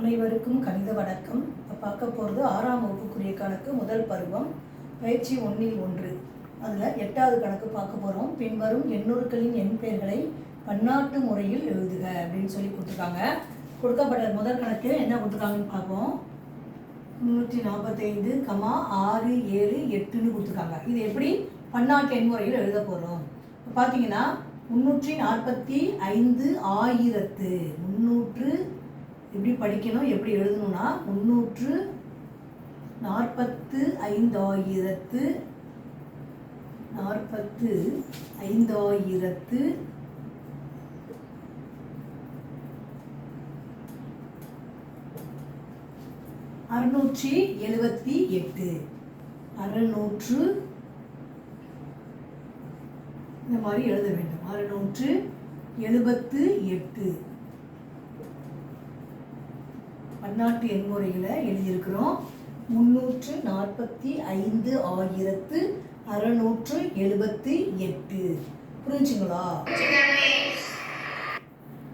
அனைவருக்கும் கணித வணக்கம். பார்க்க போகிறது 6ஆம் வகுப்புக்குரிய கணக்கு முதல் பருவம் பயிற்சி 1 அதில் 8வது கணக்கு பார்க்க போகிறோம். பின்வரும் எண்ணூறுகளின் எண் பெயர்களை பன்னாட்டு முறையில் எழுதுக அப்படின்னு சொல்லி கொடுத்துருக்காங்க. கொடுக்கப்பட்ட முதல் கணக்கு என்ன கொடுத்துருக்காங்கன்னு பார்ப்போம். 345, 6, 7, 8ன்னு கொடுத்துருக்காங்க. இது எப்படி பன்னாட்டு எண் முறையில் எழுத போகிறோம். இப்போ பார்த்தீங்கன்னா 345,000 எப்படி படிக்கணும், எப்படி எழுதணும்னா 345,000 678 இந்த மாதிரி எழுத வேண்டும். 678 பன்னாட்டு எண்முறையில் எழுதியிருக்கிறோம். 345,678 புரிஞ்சுங்களா?